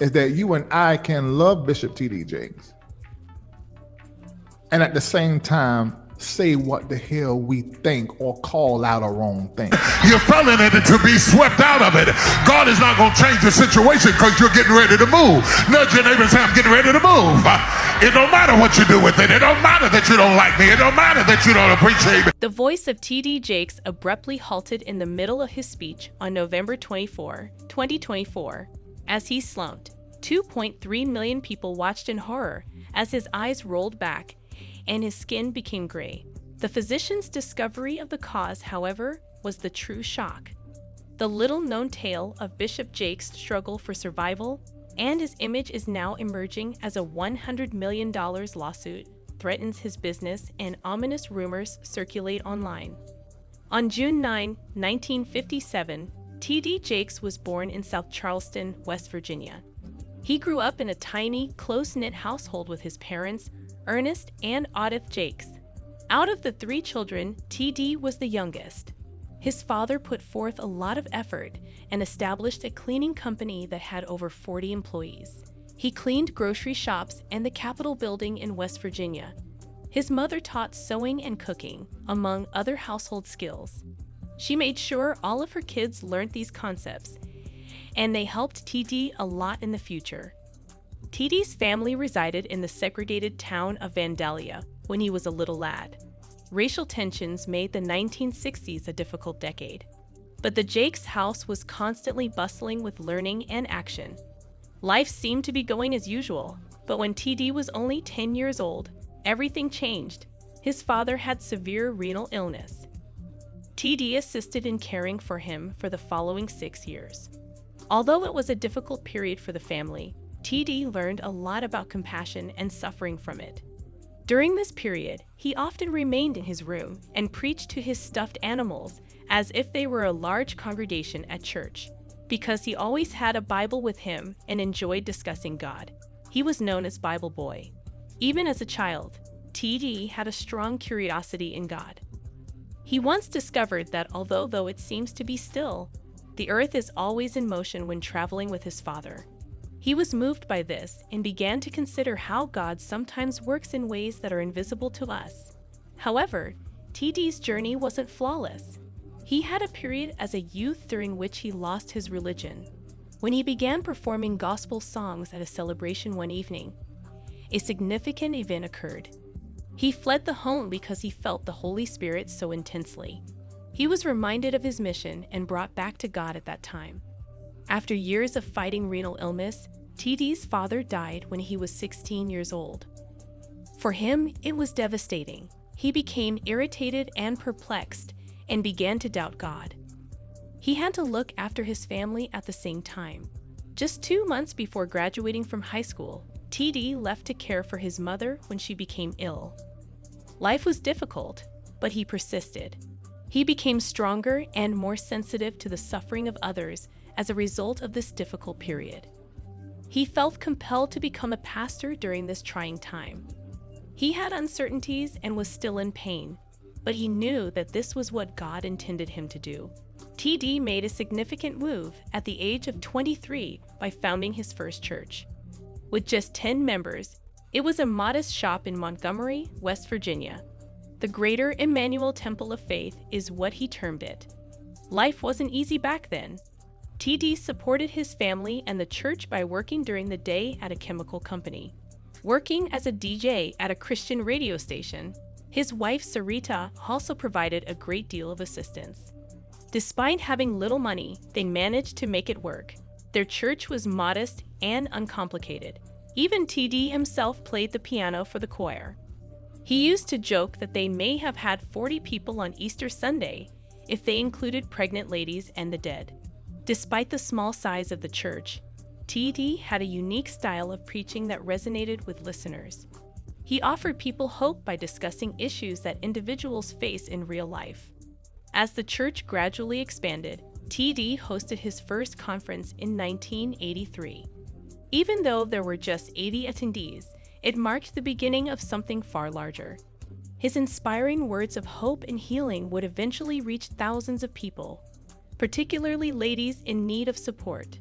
is that you and I can love Bishop T.D. Jakes and at the same time say what the hell we think or call out a wrong thing. You're falling in it to be swept out of it. God is not going to change the situation because you're getting ready to move. Nudge your neighbor and say, I'm getting ready to move. It don't matter what you do with it. It don't matter that you don't like me. It don't matter that you don't appreciate me. The voice of T.D. Jakes abruptly halted in the middle of his speech on November 24, 2024, as he slumped. 2.3 million people watched in horror as his eyes rolled back and his skin became gray. The physician's discovery of the cause, however, was the true shock. The little-known tale of Bishop Jakes' struggle for survival and his image is now emerging as a $100 million lawsuit threatens his business and ominous rumors circulate online. On June 9, 1957, T.D. Jakes was born in South Charleston, West Virginia. He grew up in a tiny, close-knit household with his parents, Ernest and Odith Jakes. Out of the 3 children, T.D. was the youngest. His father put forth a lot of effort and established a cleaning company that had over 40 employees. He cleaned grocery shops and the Capitol building in West Virginia. His mother taught sewing and cooking, among other household skills. She made sure all of her kids learned these concepts, and they helped T.D. a lot in the future. T.D.'s family resided in the segregated town of Vandalia when he was a little lad. Racial tensions made the 1960s a difficult decade, but the Jakes house was constantly bustling with learning and action. Life seemed to be going as usual, but when T.D. was only 10 years old, everything changed. His father had severe renal illness. T.D. assisted in caring for him for the following 6 years. Although it was a difficult period for the family, T.D. learned a lot about compassion and suffering from it. During this period, he often remained in his room and preached to his stuffed animals as if they were a large congregation at church. Because he always had a Bible with him and enjoyed discussing God, he was known as Bible Boy. Even as a child, T.D. had a strong curiosity in God. He once discovered that although it seems to be still, the earth is always in motion when traveling with his father. He was moved by this and began to consider how God sometimes works in ways that are invisible to us. However, T.D.'s journey wasn't flawless. He had a period as a youth during which he lost his religion. When he began performing gospel songs at a celebration one evening, a significant event occurred. He fled the home because he felt the Holy Spirit so intensely. He was reminded of his mission and brought back to God at that time. After years of fighting renal illness, T.D.'s father died when he was 16 years old. For him, it was devastating. He became irritated and perplexed and began to doubt God. He had to look after his family at the same time. Just 2 months before graduating from high school, T.D. left to care for his mother when she became ill. Life was difficult, but he persisted. He became stronger and more sensitive to the suffering of others as a result of this difficult period. He felt compelled to become a pastor during this trying time. He had uncertainties and was still in pain, but he knew that this was what God intended him to do. T.D. made a significant move at the age of 23 by founding his first church. With just 10 members, it was a modest shop in Montgomery, West Virginia. The Greater Emmanuel Temple of Faith is what he termed it. Life wasn't easy back then. T.D. supported his family and the church by working during the day at a chemical company, working as a DJ at a Christian radio station. His wife, Sarita, also provided a great deal of assistance. Despite having little money, they managed to make it work. Their church was modest and uncomplicated. Even T.D. himself played the piano for the choir. He used to joke that they may have had 40 people on Easter Sunday if they included pregnant ladies and the dead. Despite the small size of the church, T.D. had a unique style of preaching that resonated with listeners. He offered people hope by discussing issues that individuals face in real life. As the church gradually expanded, T.D. hosted his first conference in 1983. Even though there were just 80 attendees, it marked the beginning of something far larger. His inspiring words of hope and healing would eventually reach thousands of people, particularly ladies in need of support.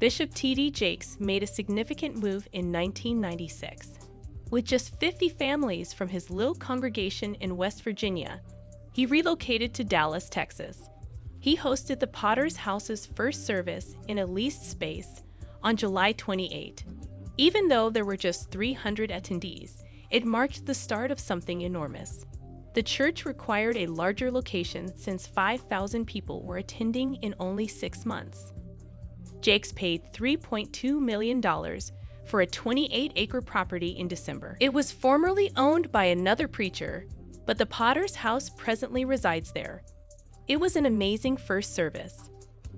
Bishop T.D. Jakes made a significant move in 1996. With just 50 families from his little congregation in West Virginia, he relocated to Dallas, Texas. He hosted the Potter's House's first service in a leased space on July 28. Even though there were just 300 attendees, it marked the start of something enormous. The church required a larger location since 5,000 people were attending in only 6 months. Jakes paid $3.2 million for a 28-acre property in December. It was formerly owned by another preacher, but the Potter's House presently resides there. It was an amazing first service.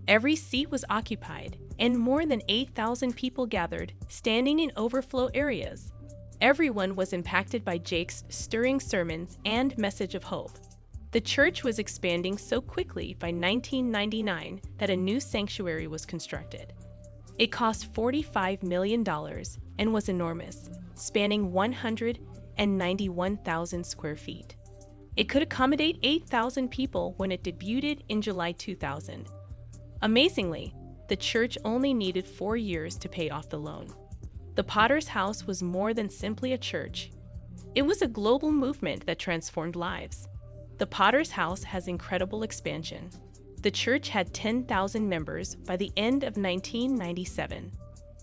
Every seat was occupied, and more than 8,000 people gathered, standing in overflow areas. Everyone was impacted by Jakes' stirring sermons and message of hope. The church was expanding so quickly by 1999 that a new sanctuary was constructed. It cost $45 million and was enormous, spanning 191,000 square feet. It could accommodate 8,000 people when it debuted in July 2000. Amazingly, the church only needed 4 years to pay off the loan. The Potter's House was more than simply a church. It was a global movement that transformed lives. The Potter's House has incredible expansion. The church had 10,000 members by the end of 1997.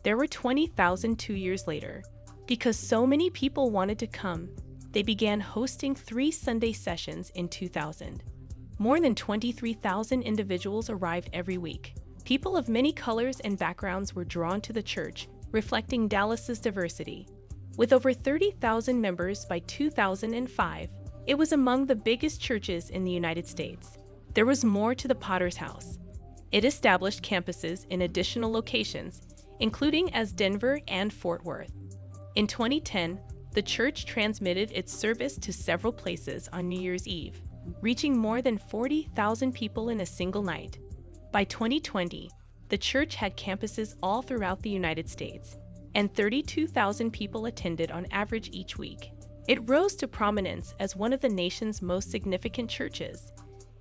There were 20,000 2 years later. Because so many people wanted to come, they began hosting 3 Sunday sessions in 2000. More than 23,000 individuals arrived every week. People of many colors and backgrounds were drawn to the church, reflecting Dallas's diversity. With over 30,000 members by 2005, it was among the biggest churches in the United States. There was more to the Potter's House. It established campuses in additional locations, including as Denver and Fort Worth. In 2010, the church transmitted its service to several places on New Year's Eve, reaching more than 40,000 people in a single night. By 2020, the church had campuses all throughout the United States, and 32,000 people attended on average each week. It rose to prominence as one of the nation's most significant churches.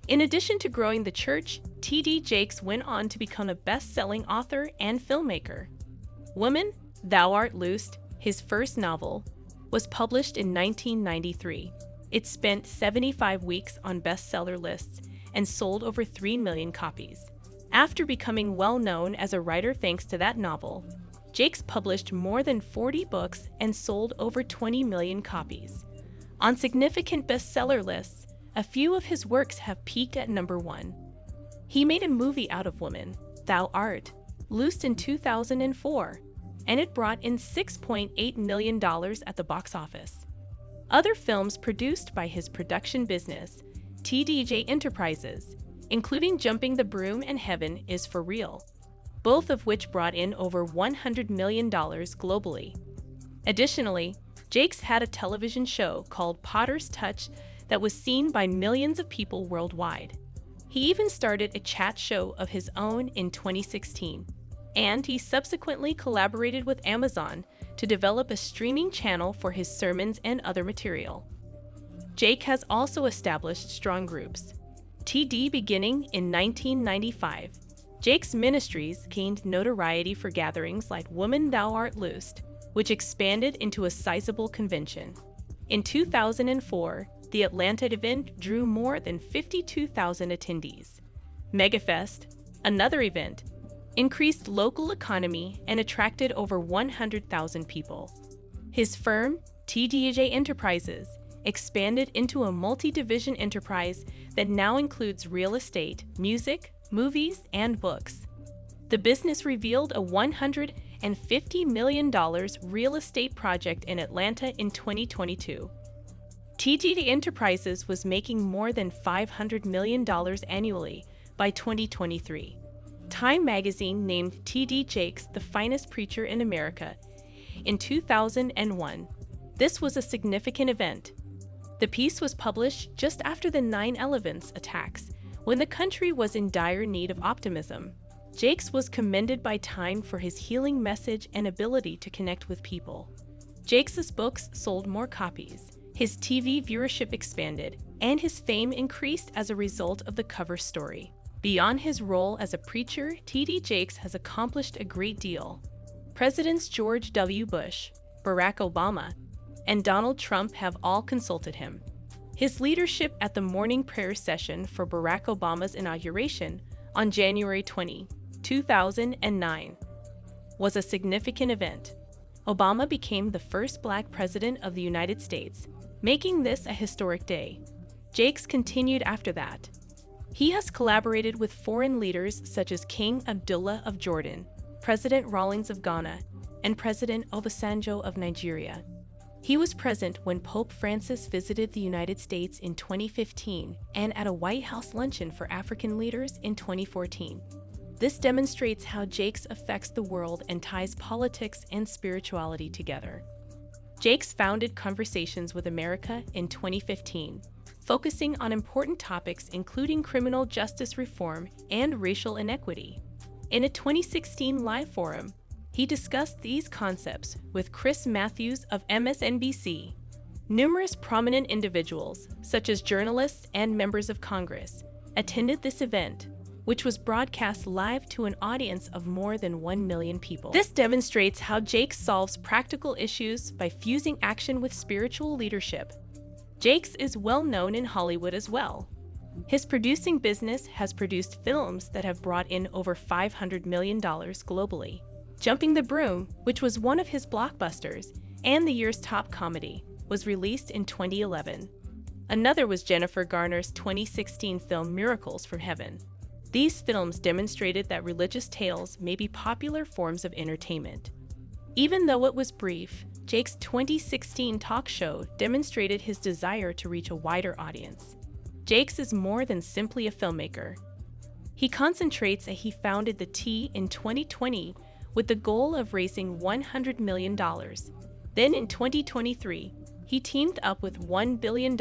In addition to growing the church, T.D. Jakes went on to become a best-selling author and filmmaker. Woman, Thou Art Loosed, his first novel, was published in 1993. It spent 75 weeks on bestseller lists and sold over 3 million copies. After becoming well-known as a writer thanks to that novel, Jakes published more than 40 books and sold over 20 million copies. On significant bestseller lists, a few of his works have peaked at number 1. He made a movie out of Woman, Thou Art, Loosed in 2004, and it brought in $6.8 million at the box office. Other films produced by his production business, TDJ Enterprises, including Jumping the Broom and Heaven is for Real, both of which brought in over $100 million globally. Additionally, Jakes had a television show called Potter's Touch that was seen by millions of people worldwide. He even started a chat show of his own in 2016, and he subsequently collaborated with Amazon to develop a streaming channel for his sermons and other material. Jake has also established strong groups. TD beginning in 1995, Jake's ministries gained notoriety for gatherings like Woman Thou Art Loosed, which expanded into a sizable convention. In 2004, the Atlanta event drew more than 52,000 attendees. MegaFest, another event, increased local economy and attracted over 100,000 people. His firm, TDJ Enterprises, expanded into a multi-division enterprise that now includes real estate, music, movies, and books. The business revealed a $150 million real estate project in Atlanta in 2022. TDJ Enterprises was making more than $500 million annually by 2023. Time magazine named T.D. Jakes the finest preacher in America in 2001. This was a significant event. The piece was published just after the 9/11 attacks, when the country was in dire need of optimism. Jakes was commended by Time for his healing message and ability to connect with people. Jakes' books sold more copies, his TV viewership expanded, and his fame increased as a result of the cover story. Beyond his role as a preacher, T.D. Jakes has accomplished a great deal. Presidents George W. Bush, Barack Obama, and Donald Trump have all consulted him. His leadership at the morning prayer session for Barack Obama's inauguration on January 20, 2009, was a significant event. Obama became the first Black president of the United States, making this a historic day. Jakes continued after that. He has collaborated with foreign leaders such as King Abdullah of Jordan, President Rawlings of Ghana, and President Obasanjo of Nigeria. He was present when Pope Francis visited the United States in 2015 and at a White House luncheon for African leaders in 2014. This demonstrates how Jakes affects the world and ties politics and spirituality together. Jakes founded Conversations with America in 2015, focusing on important topics including criminal justice reform and racial inequity. In a 2016 live forum, he discussed these concepts with Chris Matthews of MSNBC. Numerous prominent individuals, such as journalists and members of Congress, attended this event, which was broadcast live to an audience of more than 1 million people. This demonstrates how Jakes solves practical issues by fusing action with spiritual leadership. Jakes is well known in Hollywood as well. His producing business has produced films that have brought in over $500 million globally. Jumping the Broom, which was one of his blockbusters and the year's top comedy, was released in 2011. Another was Jennifer Garner's 2016 film Miracles from Heaven. These films demonstrated that religious tales may be popular forms of entertainment. Even though it was brief, Jakes' 2016 talk show demonstrated his desire to reach a wider audience. Jakes is more than simply a filmmaker. He concentrates that he founded the T in 2020 with the goal of raising $100 million. Then in 2023, he teamed up with $1 billion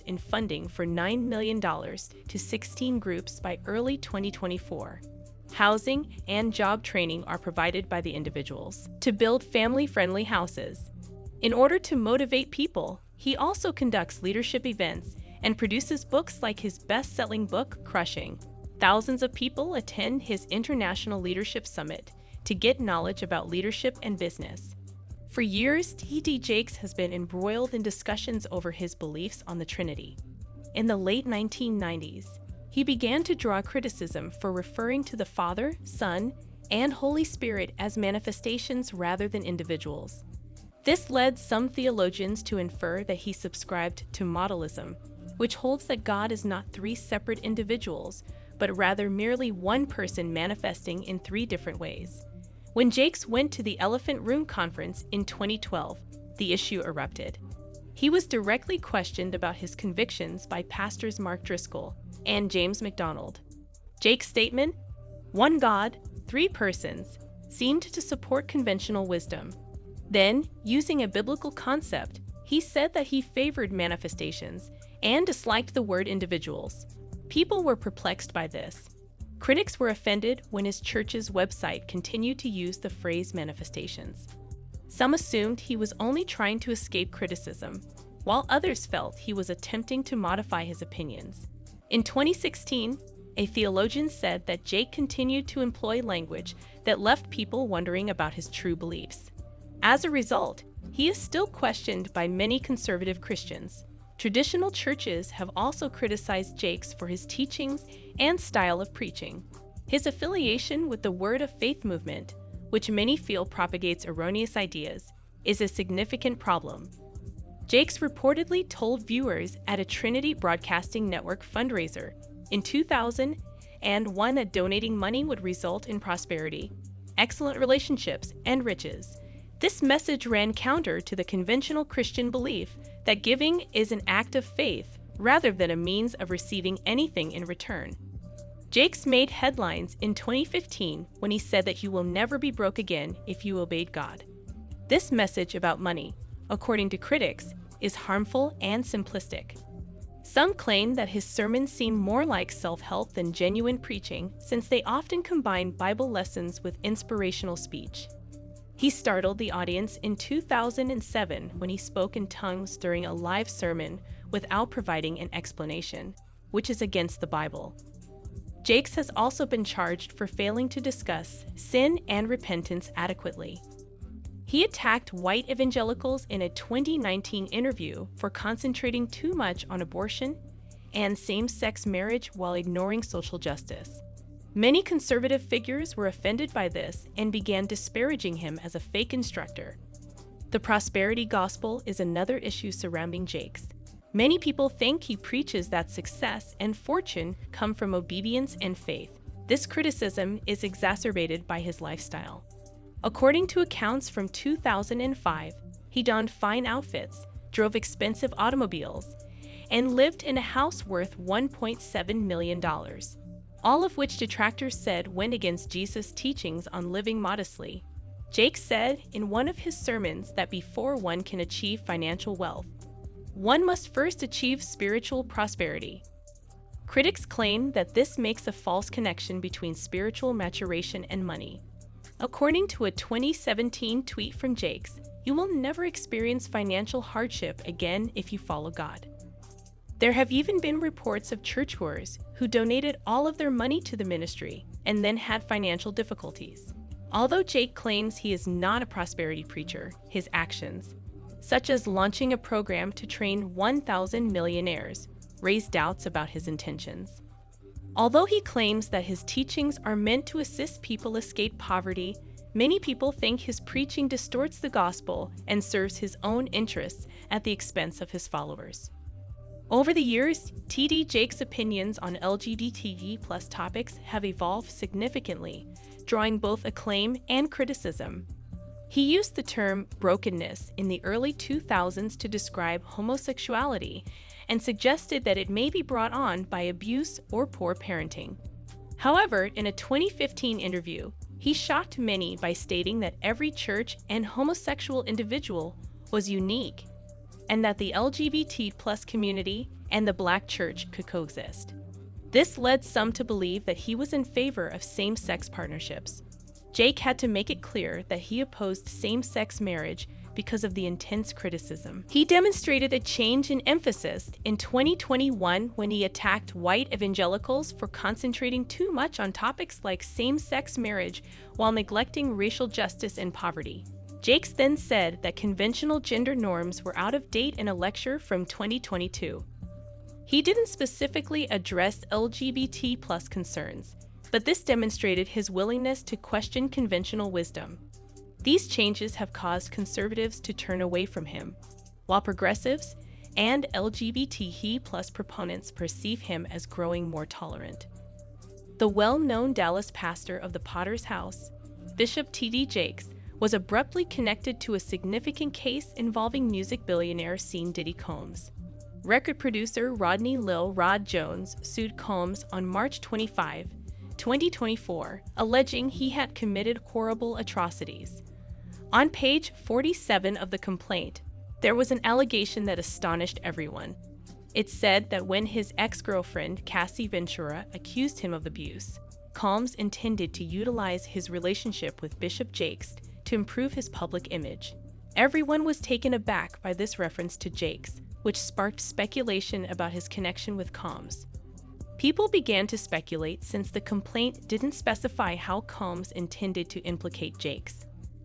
in funding for $9 million to 16 groups by early 2024. Housing and job training are provided by the individuals to build family-friendly houses. In order to motivate people, he also conducts leadership events and produces books like his best-selling book, Crushing. Thousands of people attend his International Leadership Summit to get knowledge about leadership and business. For years, T.D. Jakes has been embroiled in discussions over his beliefs on the Trinity. In the late 1990s, he began to draw criticism for referring to the Father, Son, and Holy Spirit as manifestations rather than individuals. This led some theologians to infer that he subscribed to modalism, which holds that God is not three separate individuals, but rather merely one person manifesting in three different ways. When Jakes went to the Elephant Room Conference in 2012, the issue erupted. He was directly questioned about his convictions by pastors Mark Driscoll and James MacDonald. Jakes' statement, "One God, three persons," seemed to support conventional wisdom. Then, using a biblical concept, he said that he favored manifestations and disliked the word individuals. People were perplexed by this. Critics were offended when his church's website continued to use the phrase manifestations. Some assumed he was only trying to escape criticism, while others felt he was attempting to modify his opinions. In 2016, a theologian said that Jake continued to employ language that left people wondering about his true beliefs. As a result, he is still questioned by many conservative Christians. Traditional churches have also criticized Jakes for his teachings and style of preaching. His affiliation with the Word of Faith movement, which many feel propagates erroneous ideas, is a significant problem. Jakes reportedly told viewers at a Trinity Broadcasting Network fundraiser in 2001 that donating money would result in prosperity, excellent relationships, and riches. This message ran counter to the conventional Christian belief that giving is an act of faith rather than a means of receiving anything in return. Jakes made headlines in 2015 when he said that you will never be broke again if you obeyed God. This message about money, according to critics, is harmful and simplistic. Some claim that his sermons seem more like self-help than genuine preaching since they often combine Bible lessons with inspirational speech. He startled the audience in 2007 when he spoke in tongues during a live sermon without providing an explanation, which is against the Bible. Jakes has also been charged for failing to discuss sin and repentance adequately. He attacked white evangelicals in a 2019 interview for concentrating too much on abortion and same-sex marriage while ignoring social justice. Many conservative figures were offended by this and began disparaging him as a fake instructor. The prosperity gospel is another issue surrounding Jakes. Many people think he preaches that success and fortune come from obedience and faith. This criticism is exacerbated by his lifestyle. According to accounts from 2005, he donned fine outfits, drove expensive automobiles, and lived in a house worth $1.7 million, all of which detractors said went against Jesus' teachings on living modestly. Jakes said in one of his sermons that before one can achieve financial wealth, one must first achieve spiritual prosperity. Critics claim that this makes a false connection between spiritual maturation and money. According to a 2017 tweet from Jakes, you will never experience financial hardship again if you follow God. There have even been reports of churchgoers who donated all of their money to the ministry and then had financial difficulties. Although Jake claims he is not a prosperity preacher, his actions, such as launching a program to train 1,000 millionaires, raise doubts about his intentions. Although he claims that his teachings are meant to assist people escape poverty, many people think his preaching distorts the gospel and serves his own interests at the expense of his followers. Over the years, T.D. Jakes' opinions on LGBTQ+ topics have evolved significantly, drawing both acclaim and criticism. He used the term brokenness in the early 2000s to describe homosexuality and suggested that it may be brought on by abuse or poor parenting. However, in a 2015 interview, he shocked many by stating that every church and homosexual individual was unique and that the LGBT+ community and the Black church could coexist. This led some to believe that he was in favor of same-sex partnerships. Jake had to make it clear that he opposed same-sex marriage because of the intense criticism. He demonstrated a change in emphasis in 2021 when he attacked white evangelicals for concentrating too much on topics like same-sex marriage while neglecting racial justice and poverty. Jakes then said that conventional gender norms were out of date in a lecture from 2022. He didn't specifically address LGBT+ concerns, but this demonstrated his willingness to question conventional wisdom. These changes have caused conservatives to turn away from him, while progressives and LGBTQ+ proponents perceive him as growing more tolerant. The well-known Dallas pastor of the Potter's House, Bishop T.D. Jakes, was abruptly connected to a significant case involving music billionaire Diddy Combs. Record producer Rodney Lil Rod Jones sued Combs on March 25, 2024, alleging he had committed horrible atrocities. On page 47 of the complaint, there was an allegation that astonished everyone. It said that when his ex-girlfriend, Cassie Ventura, accused him of abuse, Combs intended to utilize his relationship with Bishop Jakes to improve his public image. Everyone was taken aback by this reference to Jakes, which sparked speculation about his connection with Combs. People began to speculate since the complaint didn't specify how Combs intended to implicate Jakes.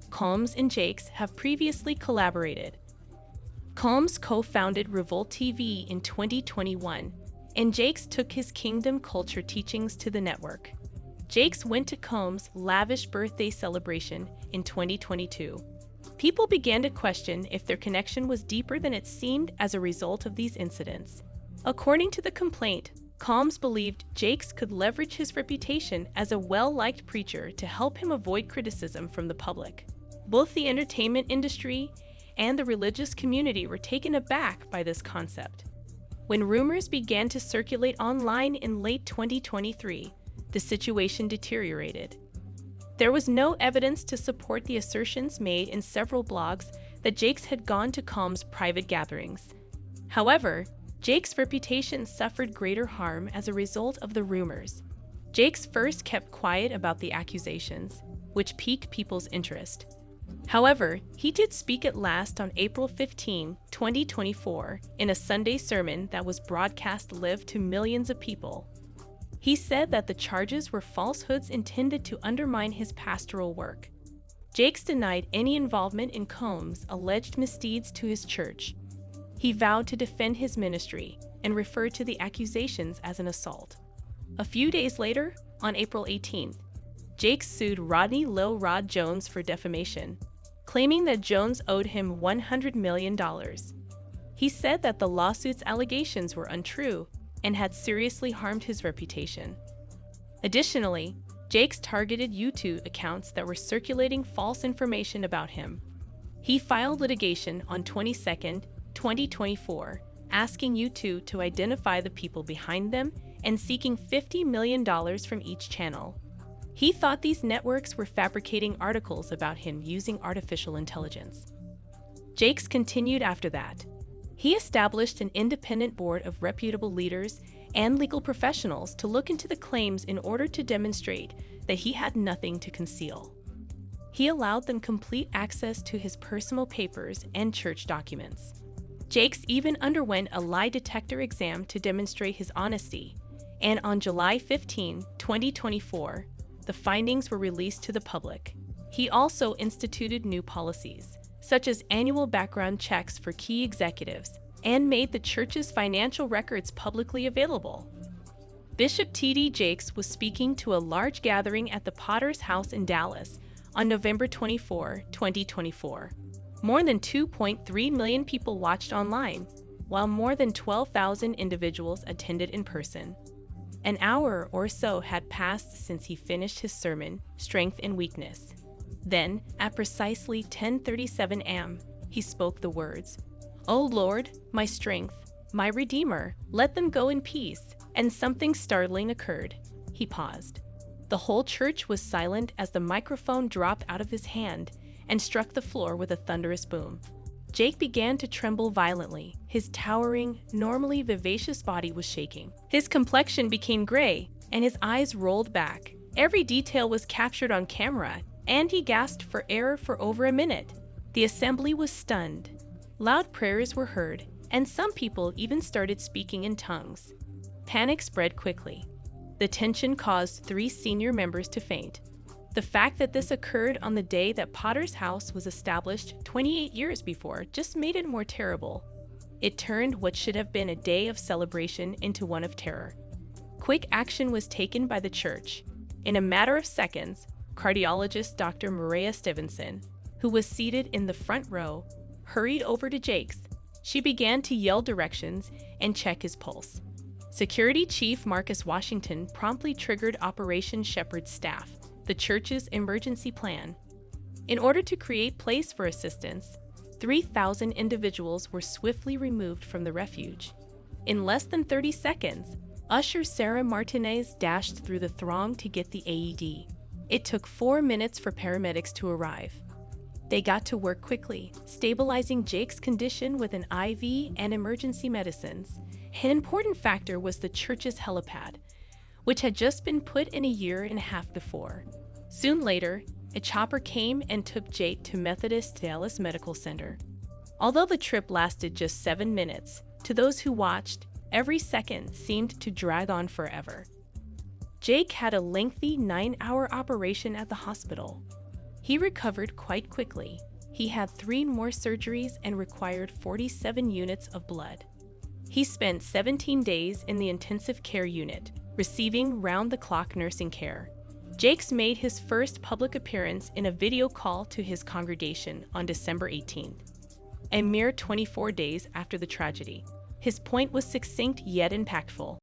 Combs and Jakes have previously collaborated. Combs co-founded Revolt TV in 2021, and Jakes took his Kingdom Culture teachings to the network. Jakes went to Combs' lavish birthday celebration in 2022. People began to question if their connection was deeper than it seemed as a result of these incidents. According to the complaint, Combs believed Jakes could leverage his reputation as a well-liked preacher to help him avoid criticism from the public. Both the entertainment industry and the religious community were taken aback by this concept. When rumors began to circulate online in late 2023, the situation deteriorated. There was no evidence to support the assertions made in several blogs that Jakes had gone to Combs' private gatherings. However, Jakes' reputation suffered greater harm as a result of the rumors. Jakes first kept quiet about the accusations, which piqued people's interest. However, he did speak at last on April 15, 2024, in a Sunday sermon that was broadcast live to millions of people. He said that the charges were falsehoods intended to undermine his pastoral work. Jakes denied any involvement in Combs' alleged misdeeds to his church. He vowed to defend his ministry and referred to the accusations as an assault. A few days later, on April 18th, Jakes sued Rodney Lil Rod Jones for defamation, claiming that Jones owed him $100 million. He said that the lawsuit's allegations were untrue and had seriously harmed his reputation. Additionally, Jakes targeted YouTube accounts that were circulating false information about him. He filed litigation on 22nd, 2024, asking YouTube to identify the people behind them and seeking $50 million from each channel. He thought these networks were fabricating articles about him using artificial intelligence. Jakes continued after that. He established an independent board of reputable leaders and legal professionals to look into the claims in order to demonstrate that he had nothing to conceal. He allowed them complete access to his personal papers and church documents. Jakes even underwent a lie detector exam to demonstrate his honesty, and on July 15, 2024, the findings were released to the public. He also instituted new policies, such as annual background checks for key executives, and made the church's financial records publicly available. Bishop T.D. Jakes was speaking to a large gathering at the Potter's House in Dallas on November 24, 2024. More than 2.3 million people watched online, while more than 12,000 individuals attended in person. An hour or so had passed since he finished his sermon, Strength and Weakness. Then, at precisely 10:37 a.m., he spoke the words, "O Lord, my strength, my Redeemer, let them go in peace," and something startling occurred. He paused. The whole church was silent as the microphone dropped out of his hand and struck the floor with a thunderous boom. Jake began to tremble violently. His towering, normally vivacious body was shaking. His complexion became gray, and his eyes rolled back. Every detail was captured on camera, and he gasped for air for over a minute. The assembly was stunned. Loud prayers were heard, and some people even started speaking in tongues. Panic spread quickly. The tension caused 3 senior members to faint. The fact that this occurred on the day that Potter's House was established 28 years before just made it more terrible. It turned what should have been a day of celebration into one of terror. Quick action was taken by the church. In a matter of seconds, cardiologist Dr. Maria Stevenson, who was seated in the front row, hurried over to Jakes. She began to yell directions and check his pulse. Security Chief Marcus Washington promptly triggered Operation Shepherd's staff, the church's emergency plan. In order to create place for assistance, 3,000 individuals were swiftly removed from the refuge. In less than 30 seconds, usher Sarah Martinez dashed through the throng to get the AED. It took 4 minutes for paramedics to arrive. They got to work quickly, stabilizing Jake's condition with an IV and emergency medicines. An important factor was the church's helipad, which had just been put in a year and a half before. Soon later, a chopper came and took Jake to Methodist Dallas Medical Center. Although the trip lasted just 7 minutes, to those who watched, every second seemed to drag on forever. Jake had a lengthy 9-hour operation at the hospital. He recovered quite quickly. He had 3 more surgeries and required 47 units of blood. He spent 17 days in the intensive care unit, receiving round-the-clock nursing care. Jakes made his first public appearance in a video call to his congregation on December 18th, a mere 24 days after the tragedy. His point was succinct yet impactful.